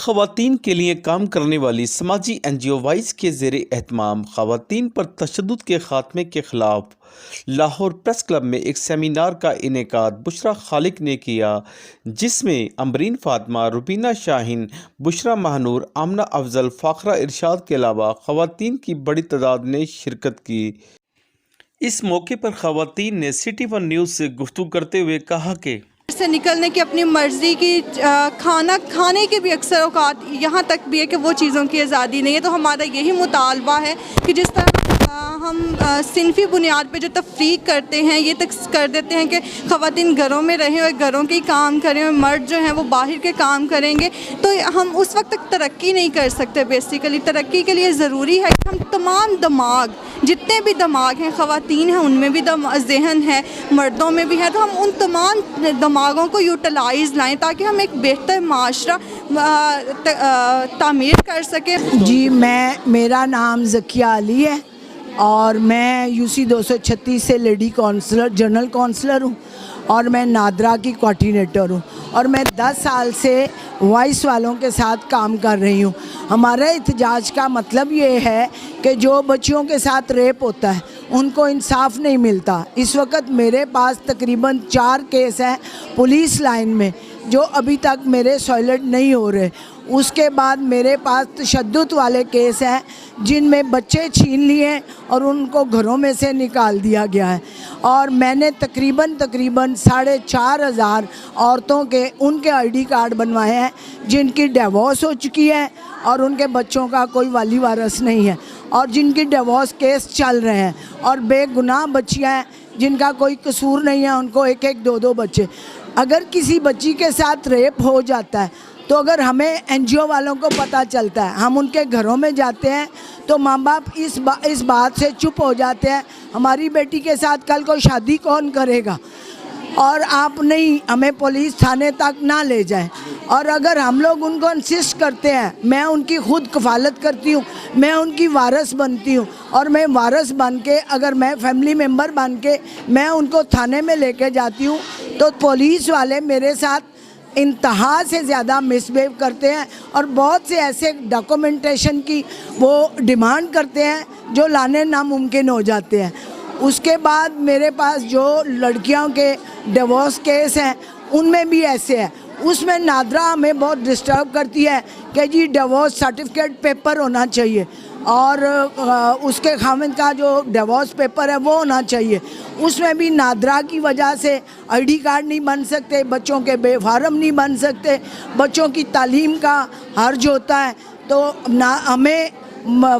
خواتین کے لیے کام کرنے والی سماجی NGO وائس کے زیر اہتمام خواتین پر تشدد کے خاتمے کے خلاف لاہور پریس کلب میں ایک سیمینار کا انعقاد بشریٰ خالق نے کیا، جس میں امبرین فاطمہ، روبینہ شاہین، بشریٰ ماہنور، آمنہ افضل، فاخرہ ارشاد کے علاوہ خواتین کی بڑی تعداد نے شرکت کی۔ اس موقع پر خواتین نے سٹی ون نیوز سے گفتگو کرتے ہوئے کہا کہ سے نکلنے کی اپنی مرضی کی کھانا کھانے کے بھی اکثر اوقات یہاں تک بھی ہے کہ وہ چیزوں کی آزادی نہیں ہے، تو ہمارا یہی مطالبہ ہے کہ جس طرح ہم صنفی بنیاد پہ جو تفریق کرتے ہیں، یہ تک کر دیتے ہیں کہ خواتین گھروں میں رہیں اور گھروں کے کام کریں اور مرد جو ہیں وہ باہر کے کام کریں گے، تو ہم اس وقت تک ترقی نہیں کر سکتے۔ بیسیکلی ترقی کے لیے ضروری ہے کہ ہم تمام دماغ، جتنے بھی دماغ ہیں، خواتین ہیں ان میں بھی ذہن ہے، مردوں میں بھی ہے، تو ہم ان تمام دماغوں کو یوٹیلائز لائیں تاکہ ہم ایک بہتر معاشرہ تعمیر کر سکیں۔ جی، میرا نام ذکیہ علی ہے اور میں UC 236 سے لیڈی کونسلر، جنرل کونسلر ہوں اور میں نادرا کی کوارڈینیٹر ہوں، اور میں 10 سال سے وائس والوں کے ساتھ کام کر رہی ہوں۔ ہمارا احتجاج کا مطلب یہ ہے کہ جو بچیوں کے ساتھ ریپ ہوتا ہے ان کو انصاف نہیں ملتا۔ اس وقت میرے پاس تقریباً 4 کیس ہیں پولیس لائن میں جو ابھی تک میرے سوائلٹ نہیں ہو رہے۔ اس کے بعد میرے پاس تشدد والے کیس ہیں جن میں بچے چھین لیے اور ان کو گھروں میں سے نکال دیا گیا ہے، اور میں نے تقریباً 4,500 عورتوں کے ان کے ID کارڈ بنوائے ہیں جن کی ڈیورس ہو چکی ہے اور ان کے بچوں کا کوئی والی وارث نہیں ہے، اور جن کی ڈیورس کیس چل رہے ہیں، اور بے گناہ بچیاں ہیں جن کا کوئی قصور نہیں ہے، ان کو 1-1 2-2 بچے۔ اگر کسی بچی کے ساتھ ریپ ہو جاتا ہے تو اگر ہمیں NGO والوں کو پتہ چلتا ہے، ہم ان کے گھروں میں جاتے ہیں تو ماں باپ اس بات سے چپ ہو جاتے ہیں، ہماری بیٹی کے ساتھ کل کو شادی کون کرے گا، اور آپ نہیں ہمیں پولیس تھانے تک نہ لے جائیں۔ اور اگر ہم لوگ ان کو انسسٹ کرتے ہیں، میں ان کی خود کفالت کرتی ہوں، میں ان کی وارث بنتی ہوں، اور میں وارث بن کے اگر میں فیملی ممبر بن کے میں ان کو تھانے میں لے کے جاتی ہوں تو پولیس والے میرے ساتھ انتہا سے زیادہ مس بیہیو کرتے ہیں، اور بہت سے ایسے ڈاکومنٹیشن کی وہ ڈیمانڈ کرتے ہیں جو لانے ناممکن ہو جاتے ہیں۔ اس کے بعد میرے پاس جو لڑکیوں کے ڈیورس کیس ہیں ان میں بھی ایسے ہیں۔ اس میں نادرا ہمیں بہت ڈسٹرب کرتی ہے کہ جی ڈیورس سرٹیفکیٹ پیپر ہونا چاہیے، اور اس کے خاوند کا جو ڈیورس پیپر ہے وہ ہونا چاہیے۔ اس میں بھی نادرا کی وجہ سے ID کارڈ نہیں بن سکتے، بچوں کے بے فارم نہیں بن سکتے، بچوں کی تعلیم کا حرج ہوتا ہے۔ تو ہمیں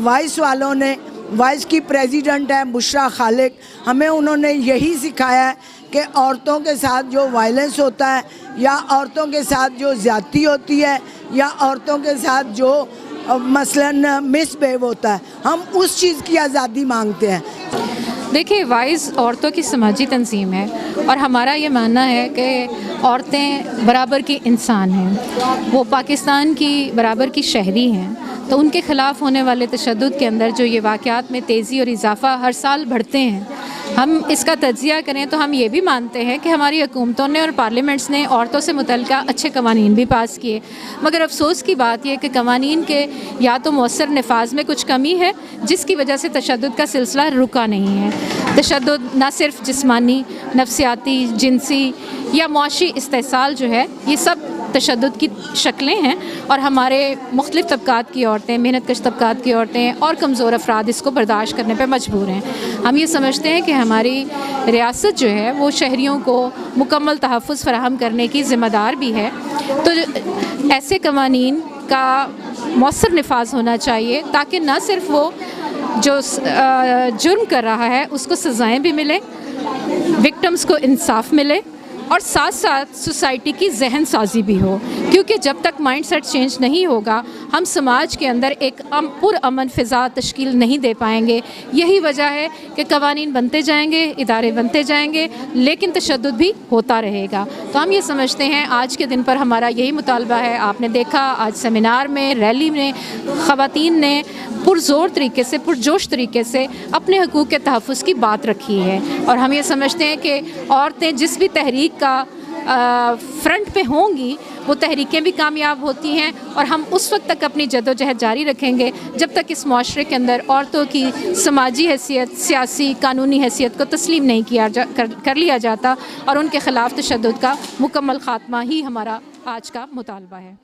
وائس والوں نے، وائس کی پریزیڈنٹ ہیں بشریٰ خالق، ہمیں انہوں نے یہی سکھایا ہے کہ عورتوں کے ساتھ جو وائلنس ہوتا ہے یا عورتوں کے ساتھ جو زیادتی ہوتی ہے یا عورتوں کے ساتھ جو مثلاً مس بیہیو ہوتا ہے، ہم اس چیز کی آزادی مانگتے ہیں۔ دیکھیے، وائز عورتوں کی سماجی تنظیم ہے اور ہمارا یہ ماننا ہے کہ عورتیں برابر کی انسان ہیں، وہ پاکستان کی برابر کی شہری ہیں، تو ان کے خلاف ہونے والے تشدد کے اندر جو یہ واقعات میں تیزی اور اضافہ ہر سال بڑھتے ہیں، ہم اس کا تجزیہ کریں تو ہم یہ بھی مانتے ہیں کہ ہماری حکومتوں نے اور پارلیمنٹس نے عورتوں سے متعلقہ اچھے قوانین بھی پاس کیے، مگر افسوس کی بات یہ کہ قوانین کے یا تو مؤثر نفاذ میں کچھ کمی ہے جس کی وجہ سے تشدد کا سلسلہ رکا نہیں ہے۔ تشدد نہ صرف جسمانی، نفسیاتی، جنسی یا معاشی استحصال جو ہے، یہ سب تشدد کی شکلیں ہیں، اور ہمارے مختلف طبقات کی عورتیں، محنت کش طبقات کی عورتیں اور کمزور افراد اس کو برداشت کرنے پہ مجبور ہیں۔ ہم یہ سمجھتے ہیں کہ ہماری ریاست جو ہے وہ شہریوں کو مکمل تحفظ فراہم کرنے کی ذمہ دار بھی ہے، تو ایسے قوانین کا مؤثر نفاذ ہونا چاہیے تاکہ نہ صرف وہ جو جرم کر رہا ہے اس کو سزائیں بھی ملیں، وکٹمز کو انصاف ملے، اور ساتھ ساتھ سوسائٹی کی ذہن سازی بھی ہو، کیونکہ جب تک مائنڈ سیٹ چینج نہیں ہوگا ہم سماج کے اندر ایک پرامن فضا تشکیل نہیں دے پائیں گے۔ یہی وجہ ہے کہ قوانین بنتے جائیں گے، ادارے بنتے جائیں گے، لیکن تشدد بھی ہوتا رہے گا۔ تو ہم یہ سمجھتے ہیں آج کے دن پر ہمارا یہی مطالبہ ہے۔ آپ نے دیکھا آج سیمینار میں، ریلی میں خواتین نے پرزور طریقے سے، پرجوش طریقے سے اپنے حقوق کے تحفظ کی بات رکھی ہے، اور ہم یہ سمجھتے ہیں کہ عورتیں جس بھی تحریک کا فرنٹ پہ ہوں گی وہ تحریکیں بھی کامیاب ہوتی ہیں، اور ہم اس وقت تک اپنی جد و جہد جاری رکھیں گے جب تک اس معاشرے کے اندر عورتوں کی سماجی حیثیت، سیاسی، قانونی حیثیت کو تسلیم نہیں کر لیا جاتا، اور ان کے خلاف تشدد کا مکمل خاتمہ ہی ہمارا آج کا مطالبہ ہے۔